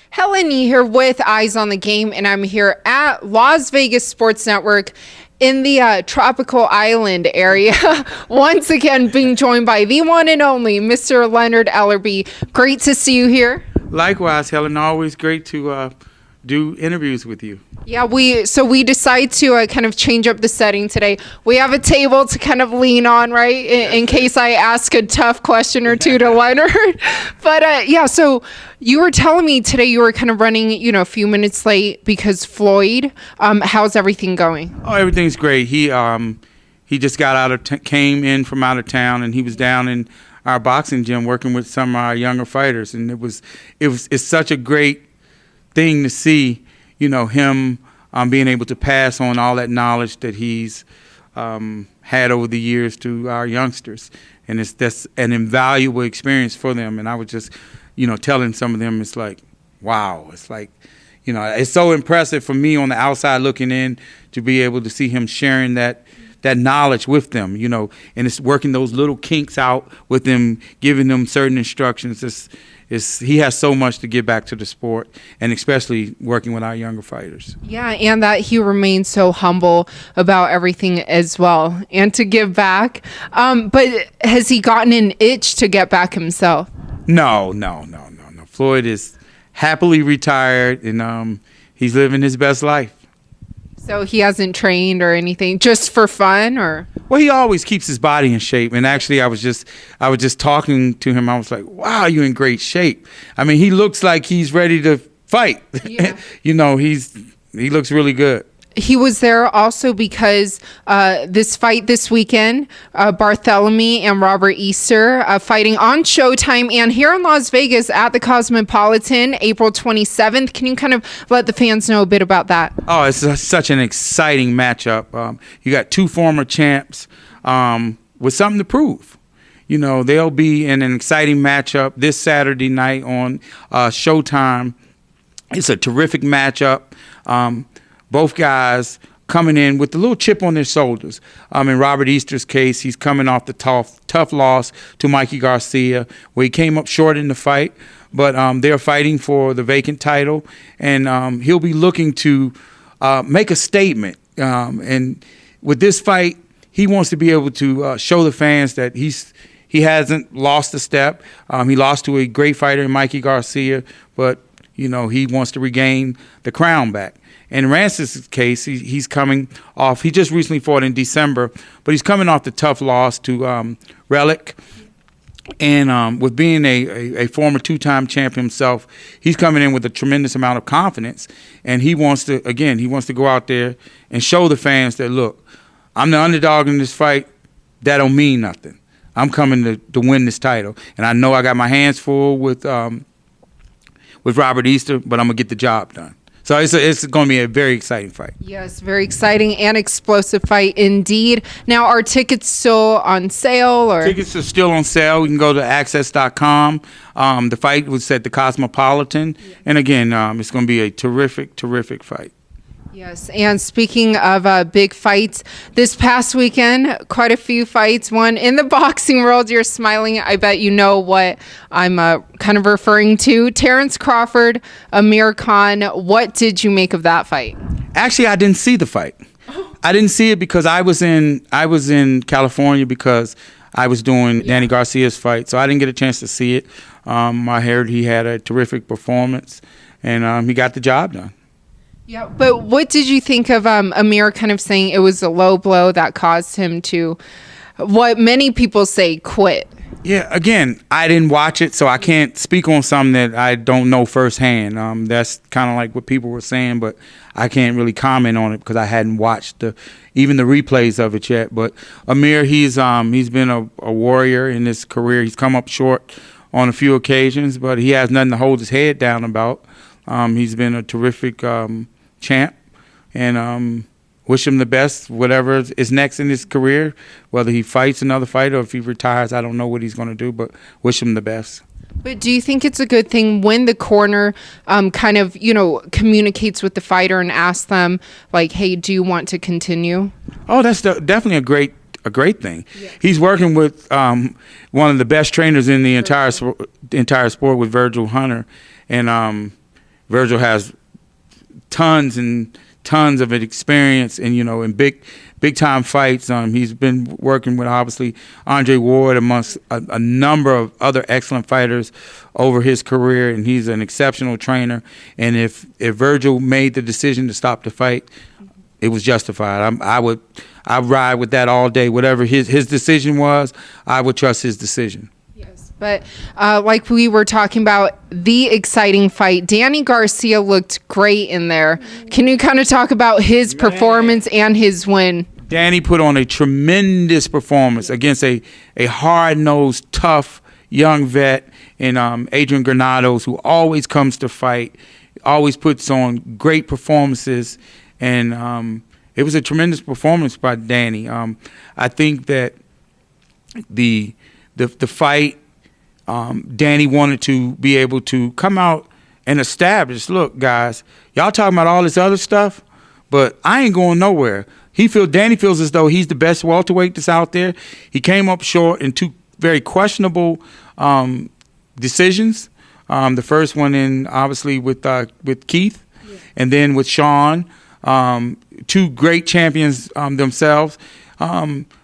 Helen here with Eyes on the Game, and I'm here at Las Vegas Sports Network in the tropical island area. Once again, being joined by the one and only Mr. Leonard Ellerbe. Great to see you here. Likewise, Helen. Always great to do interviews with you. Yeah, we decide to kind of change up the setting today. We have a table to kind of lean on, right, in case I ask a tough question or two to Leonard. But yeah, so you were telling me today you were kind of running, a few minutes late because Floyd. How's everything going? Oh, everything's great. He just got came in from out of town, and he was down in our boxing gym working with some of our younger fighters, and it's such a great thing to see, him being able to pass on all that knowledge that he's had over the years to our youngsters, and that's an invaluable experience for them. And I was just, telling some of them, it's like, wow, it's like, it's so impressive for me on the outside looking in to be able to see him sharing that knowledge with them, and it's working those little kinks out with them, giving them certain instructions. He has so much to give back to the sport, and especially working with our younger fighters. Yeah, and that he remains so humble about everything as well, and to give back. But has he gotten an itch to get back himself? No. Floyd is happily retired, and he's living his best life. So he hasn't trained or anything, just for fun, or? Well, he always keeps his body in shape. And actually, I was just talking to him. I was like, "Wow, you're in great shape." I mean, he looks like he's ready to fight. Yeah. He looks really good. He was there also because this fight this weekend, Barthélémy and Robert Easter fighting on Showtime and here in Las Vegas at the Cosmopolitan, April 27th. Can you kind of let the fans know a bit about that? Oh, it's such an exciting matchup. You got two former champs with something to prove. They'll be in an exciting matchup this Saturday night on Showtime. It's a terrific matchup. Both guys coming in with a little chip on their shoulders. In Robert Easter's case, he's coming off the tough loss to Mikey Garcia, where he came up short in the fight. But they're fighting for the vacant title, and he'll be looking to make a statement. And with this fight, he wants to be able to show the fans that he hasn't lost a step. He lost to a great fighter in Mikey Garcia, but he wants to regain the crown back. In Rance's case, he's coming off. He just recently fought in December, but he's coming off the tough loss to Relic. And with being a former two-time champ himself, he's coming in with a tremendous amount of confidence. And he wants to go out there and show the fans that, look, I'm the underdog in this fight. That don't mean nothing. I'm coming to win this title. And I know I got my hands full with Robert Easter, but I'm going to get the job done. So it's going to be a very exciting fight. Yes, very exciting and explosive fight indeed. Now, are tickets still on sale? Or tickets are still on sale. You can go to access.com. The fight was at the Cosmopolitan. Yeah. And again, it's going to be a terrific fight. Yes, and speaking of big fights, this past weekend, quite a few fights. One in the boxing world, you're smiling. I bet you know what I'm kind of referring to. Terence Crawford, Amir Khan. What did you make of that fight? Actually, I didn't see the fight. I didn't see it because I was in California because I was doing Danny Garcia's fight, so I didn't get a chance to see it. I heard he had a terrific performance, and he got the job done. Yeah, but what did you think of Amir kind of saying it was a low blow that caused him to, what many people say, quit? Yeah, again, I didn't watch it, so I can't speak on something that I don't know firsthand. That's kind of like what people were saying, but I can't really comment on it because I hadn't watched even the replays of it yet. But Amir, he's been a warrior in his career. He's come up short on a few occasions, but he has nothing to hold his head down about. He's been a terrific champ, and wish him the best, whatever is next in his career, whether he fights another fight or if he retires. I don't know what he's going to do, but wish him the best. But do you think it's a good thing when the corner kind of, communicates with the fighter and asks them, like, hey, do you want to continue? Oh, that's definitely a great thing. Yeah. He's working with one of the best trainers in the entire sport with Virgil Hunter, and Virgil has tons and tons of experience and, in big time fights. He's been working with obviously Andre Ward amongst a number of other excellent fighters over his career, and he's an exceptional trainer. And if Virgil made the decision to stop the fight, it was justified. I'd ride with that all day. Whatever his decision was, I would trust his decision. But like we were talking about, the exciting fight, Danny Garcia looked great in there. Can you kind of talk about his performance and his win? Danny put on a tremendous performance against a hard-nosed, tough young vet in Adrian Granados, who always comes to fight, always puts on great performances, and it was a tremendous performance by Danny. I think that the fight. Danny wanted to be able to come out and establish, look, guys, y'all talking about all this other stuff, but I ain't going nowhere. Danny feels as though he's the best welterweight that's out there. He came up short in two very questionable decisions. The first one obviously with Keith, and then with Sean, two great champions themselves.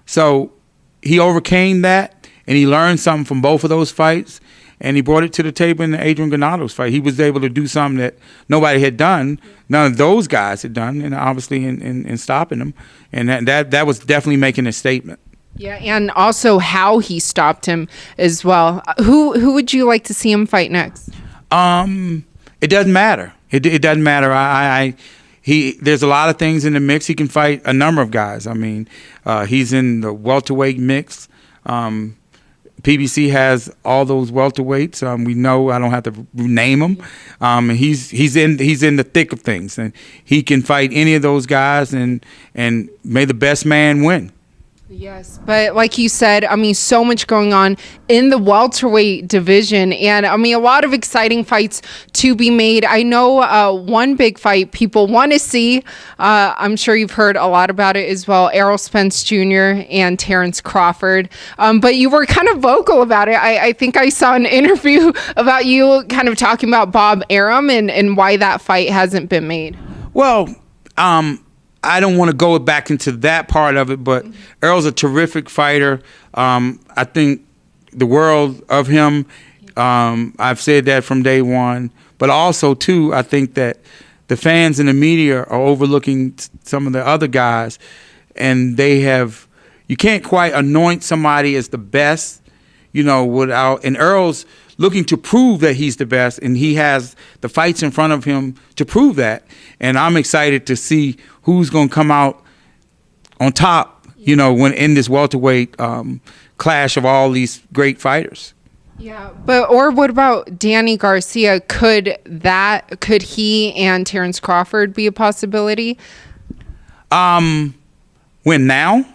So he overcame that. And he learned something from both of those fights, and he brought it to the table in the Adrian Granados fight. He was able to do something that nobody had done, none of those guys had done, and obviously in stopping them. And that was definitely making a statement. Yeah, and also how he stopped him as well. Who would you like to see him fight next? It doesn't matter. It doesn't matter. There's a lot of things in the mix. He can fight a number of guys. I mean, he's in the welterweight mix. PBC has all those welterweights. We know, I don't have to name them. He's in the thick of things, and he can fight any of those guys, and may the best man win. Yes, but like you said, I mean, so much going on in the welterweight division, and I mean, a lot of exciting fights to be made. I know one big fight people want to see, I'm sure you've heard a lot about it as well, Errol Spence Jr. and Terence Crawford, but you were kind of vocal about it. I think I saw an interview about you kind of talking about Bob Arum and why that fight hasn't been made. Well, I don't want to go back into that part of it, but Errol's a terrific fighter. I think the world of him. I've said that from day one. But also, too, I think that the fans and the media are overlooking some of the other guys, and you can't quite anoint somebody as the best, without, and Errol's looking to prove that he's the best, and he has the fights in front of him to prove that. And I'm excited to see who's going to come out on top, when in this welterweight clash of all these great fighters. Yeah, or what about Danny Garcia? Could he and Terence Crawford be a possibility? When now?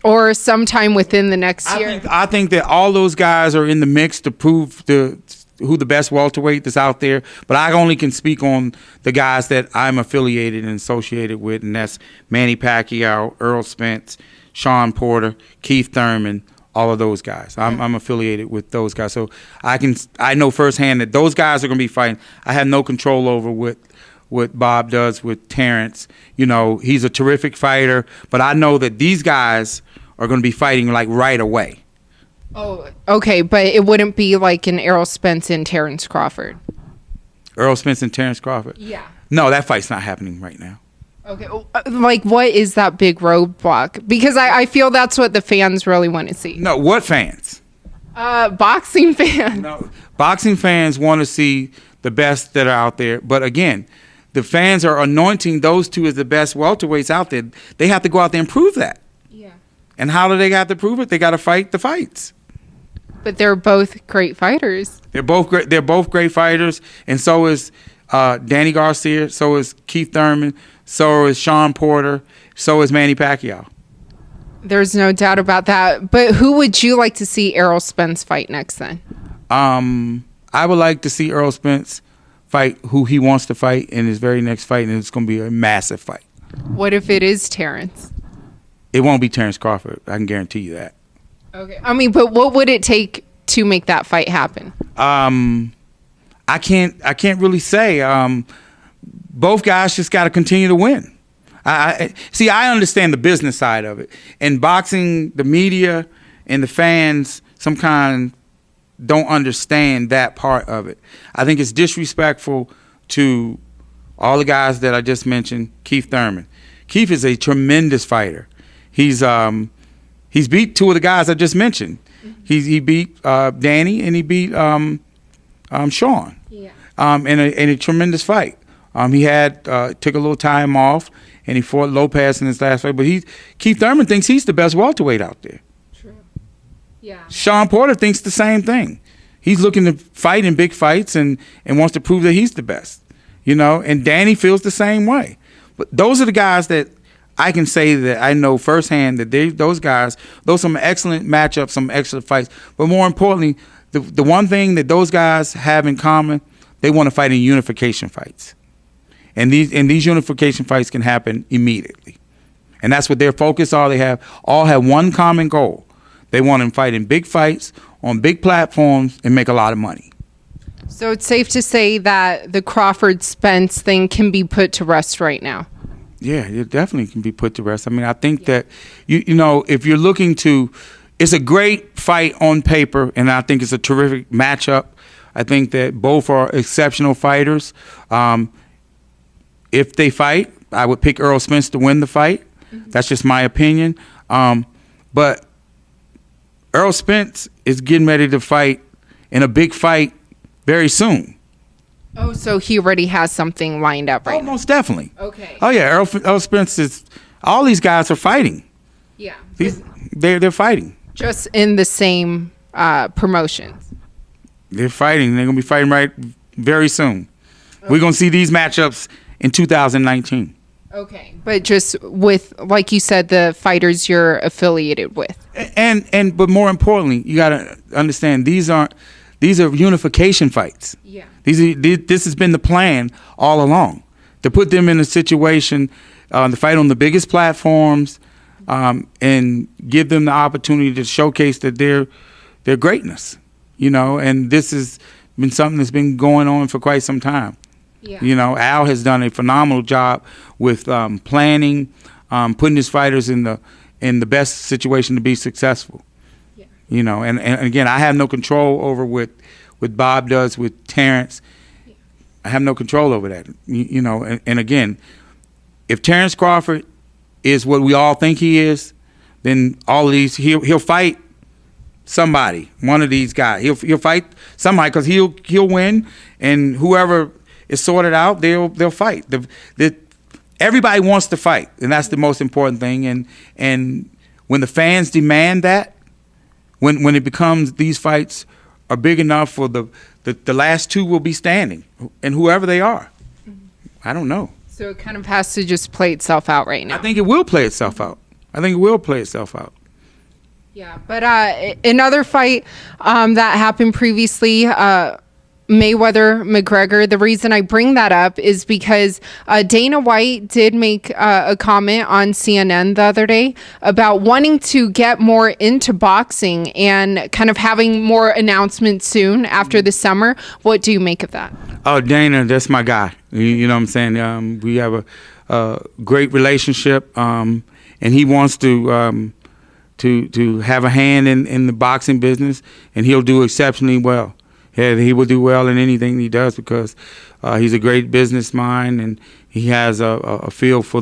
Or sometime within the next year? I think that all those guys are in the mix to prove who the best welterweight that's out there. But I only can speak on the guys that I'm affiliated and associated with, and that's Manny Pacquiao, Errol Spence, Sean Porter, Keith Thurman, all of those guys. I'm affiliated with those guys. So I know firsthand that those guys are going to be fighting. I have no control over what Bob does with Terence. He's a terrific fighter, but I know that these guys are going to be fighting like right away. Oh, okay, but it wouldn't be like an Errol Spence and Terence Crawford. Errol Spence and Terence Crawford? Yeah. No, that fight's not happening right now. Okay, like what is that big roadblock? Because I feel that's what the fans really want to see. No, what fans? Boxing fans. No, boxing fans want to see the best that are out there, but again, the fans are anointing those two as the best welterweights out there. They have to go out there and prove that. Yeah. And how do they got to prove it? They got to fight the fights. But they're both great fighters. They're both great. They're both great fighters, and so is Danny Garcia. So is Keith Thurman. So is Sean Porter. So is Manny Pacquiao. There's no doubt about that. But who would you like to see Errol Spence fight next then? I would like to see Errol Spence fight who he wants to fight in his very next fight, and it's going to be a massive fight. What if it is Terence? It won't be Terence Crawford. I can guarantee you that. Okay. I mean, but what would it take to make that fight happen? I can't really say. Both guys just got to continue to win. I understand the business side of it. In boxing, the media and the fans sometimes don't understand that part of it. I think it's disrespectful to all the guys that I just mentioned. Keith Thurman. Keith is a tremendous fighter. He's beat two of the guys I just mentioned. He beat Danny and he beat Sean. Yeah. In a tremendous fight. He had took a little time off and he fought Lopez in his last fight. But Keith Thurman thinks he's the best welterweight out there. True. Yeah. Sean Porter thinks the same thing. He's looking to fight in big fights and wants to prove that he's the best. And Danny feels the same way. But those are the guys that I can say that I know firsthand that those guys, those some excellent matchups, some excellent fights. But more importantly, the one thing that those guys have in common, they want to fight in unification fights. And these unification fights can happen immediately. And that's what their focus are. They all have one common goal. They want to fight in big fights on big platforms and make a lot of money. So it's safe to say that the Crawford-Spence thing can be put to rest right now. Yeah, it definitely can be put to rest. I mean, I think that, if you're looking to, it's a great fight on paper, and I think it's a terrific matchup. I think that both are exceptional fighters. If they fight, I would pick Errol Spence to win the fight. Mm-hmm. That's just my opinion. But Errol Spence is getting ready to fight in a big fight very soon. Oh, so he already has something lined up right now. Most definitely. Okay. Oh, yeah, Errol Spence is – all these guys are fighting. Yeah. They're fighting. Just in the same promotions. They're fighting. They're going to be fighting right very soon. Okay. We're going to see these matchups in 2019. Okay. But just with, like you said, the fighters you're affiliated with. But more importantly, you got to understand these are unification fights. Yeah. This has been the plan all along, to put them in a situation to fight on the biggest platforms and give them the opportunity to showcase that their greatness. And this has been something that's been going on for quite some time. Yeah. Al has done a phenomenal job with planning, putting his fighters in the best situation to be successful. Yeah. And again, I have no control over what Bob does with Terence. Yeah. I have no control over that. And again, if Terence Crawford is what we all think he is, then all of these he'll fight somebody, one of these guys. He'll fight somebody because he'll win, and whoever is sorted out, they'll fight. Everybody wants to fight, and that's the most important thing. And when the fans demand that, when it becomes these fights are big enough for the last two will be standing, and whoever they are, I don't know. So it kind of has to just play itself out right now. I think it will play itself out. Yeah, but another fight that happened previously, Mayweather-McGregor. The reason I bring that up is because Dana White did make a comment on CNN the other day about wanting to get more into boxing and kind of having more announcements soon after the summer. What do you make of that? Oh, Dana, that's my guy. You know what I'm saying? We have a great relationship, and he wants to have a hand in the boxing business, and he'll do exceptionally well. Yeah, he will do well in anything he does because he's a great business mind, and he has a feel for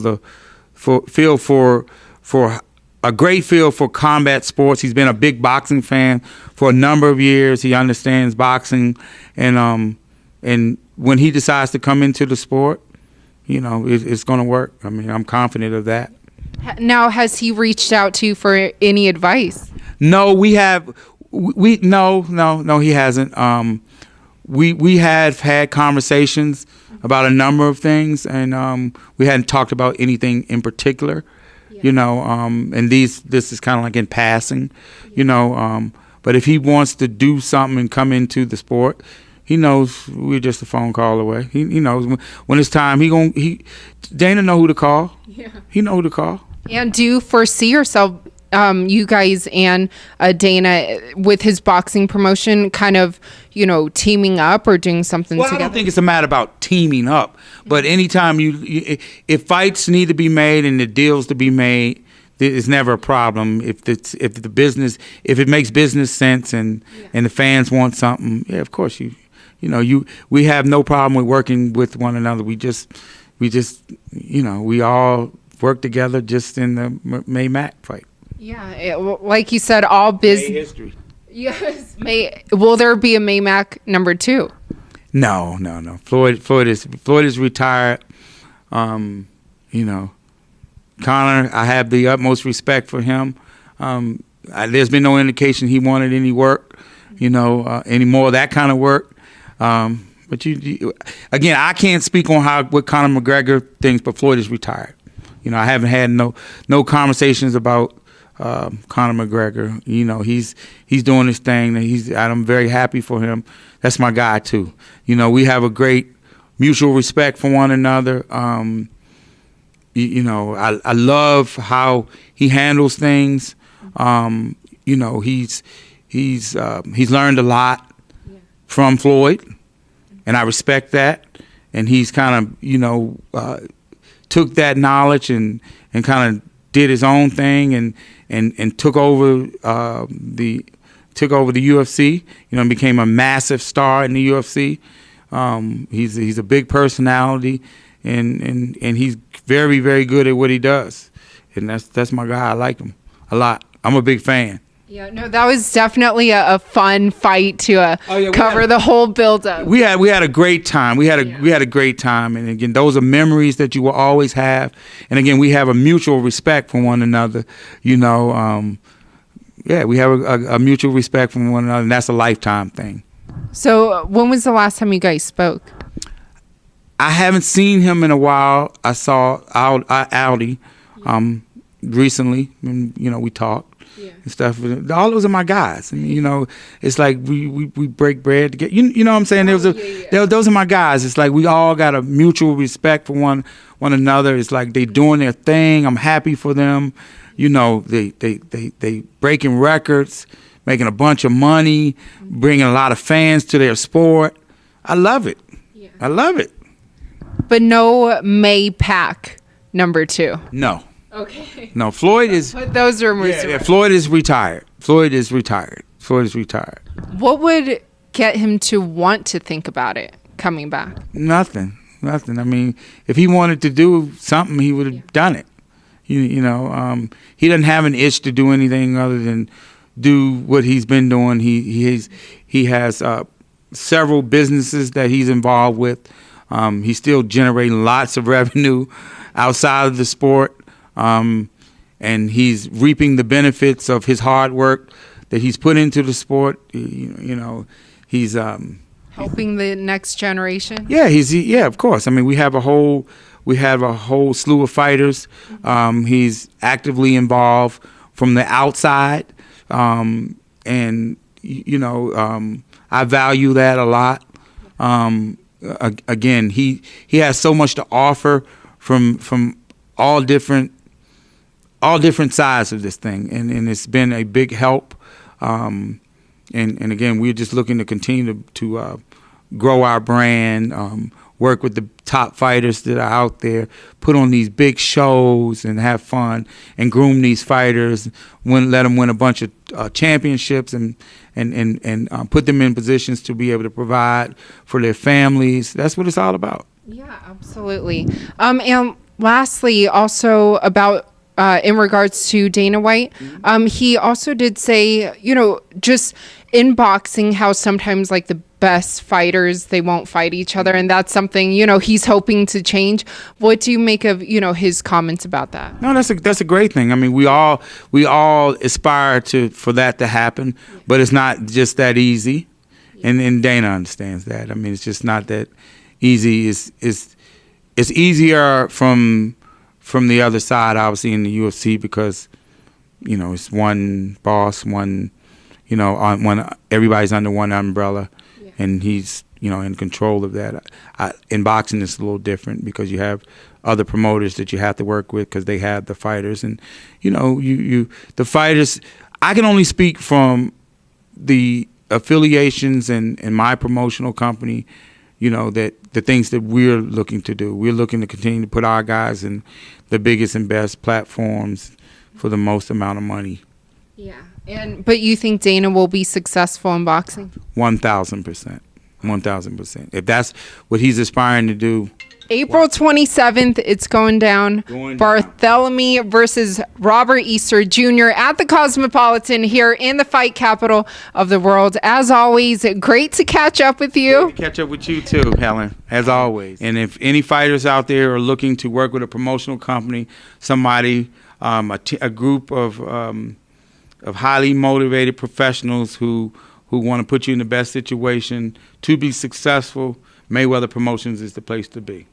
a great feel for combat sports. He's been a big boxing fan for a number of years. He understands boxing, and when he decides to come into the sport, it's going to work. I mean, I'm confident of that. Now, has he reached out to you for any advice? No, we have. No, he hasn't. We have had conversations about a number of things, and we hadn't talked about anything in particular, and this is kind of like in passing, but if he wants to do something and come into the sport, he knows we're just a phone call away. He knows when it's time. Dana know who to call. Yeah. He know who to call. And do you foresee yourself, you guys and Dana, with his boxing promotion, kind of, teaming up or doing something Well, together? I don't think it's a matter about teaming up, but anytime if fights need to be made and the deals to be made, it's never a problem. If it makes business sense and the fans want something, yeah, of course we have no problem with working with one another. We all work together just in the May Mac fight. Yeah, like you said, all business history. Yes, will there be a May Mac number 2? No. Floyd is retired. Conor, I have the utmost respect for him. There's been no indication he wanted any work, any more of that kind of work. But again, I can't speak on what Conor McGregor thinks, but Floyd is retired. I haven't had no conversations about Conor McGregor. He's doing his thing. I'm very happy for him. That's my guy too. We have a great mutual respect for one another. I love how he handles things. He's learned a lot from Floyd, and I respect that. And he's kind of took that knowledge and kind of did his own thing and took over the UFC. And became a massive star in the UFC. He's a big personality, and he's very, very good at what he does, and that's my guy. I like him a lot. I'm a big fan. Yeah, no, that was definitely a fun fight to cover the whole build-up. We had a great time. We had a great time, and again, those are memories that you will always have. And again, we have a mutual respect for one another. We have a mutual respect for one another, and that's a lifetime thing. So, when was the last time you guys spoke? I haven't seen him in a while. I saw Audi recently, and we talked and stuff. All those are my guys. And, it's like we break bread together. You know what I'm saying? Those are my guys. It's like we all got a mutual respect for one another. It's like they doing their thing. I'm happy for them. They breaking records, making a bunch of money, bringing a lot of fans to their sport. I love it. Yeah. I love it. But no May Pac number 2. No. Okay. No, Floyd is. But those rumors. Yeah, Floyd is retired. Floyd is retired. What would get him to want to think about it coming back? Nothing. I mean, if he wanted to do something, he would have done it. He doesn't have an itch to do anything other than do what he's been doing. He has several businesses that he's involved with. He's still generating lots of revenue outside of the sport, and he's reaping the benefits of his hard work that he's put into the sport. He's helping the next generation. Yeah, of course. I mean, we have a whole slew of fighters. He's actively involved from the outside, and I value that a lot. Again, he has so much to offer from all different sides of this thing, and it's been a big help. And again, we're just looking to continue to grow our brand, work with the top fighters that are out there, put on these big shows and have fun and groom these fighters, let them win a bunch of championships and put them in positions to be able to provide for their families. That's what it's all about. Yeah, absolutely. And lastly, also about in regards to Dana White, he also did say, just in boxing, how sometimes like the best fighters, they won't fight each other, and that's something he's hoping to change. What do you make of his comments about that? No, that's a great thing. I mean, we all aspire for that to happen, but it's not just that easy, and Dana understands that. I mean, it's just not that easy. It's easier from the other side, obviously, in the UFC, because it's one boss, everybody's under one umbrella. And he's, in control of that. In boxing, it's a little different because you have other promoters that you have to work with because they have the fighters. And, the fighters, I can only speak from the affiliations in my promotional company, you know, that the things that we're looking to do. We're looking to continue to put our guys in the biggest and best platforms for the most amount of money. Yeah. But you think Dana will be successful in boxing? 1,000%. 1,000%. If that's what he's aspiring to do. April 27th, it's going down. Barthélémy versus Robert Easter Jr. at the Cosmopolitan here in the fight capital of the world. As always, great to catch up with you. Great to catch up with you too, Helen, as always. And if any fighters out there are looking to work with a promotional company, somebody, a group of highly motivated professionals who want to put you in the best situation to be successful, Mayweather Promotions is the place to be.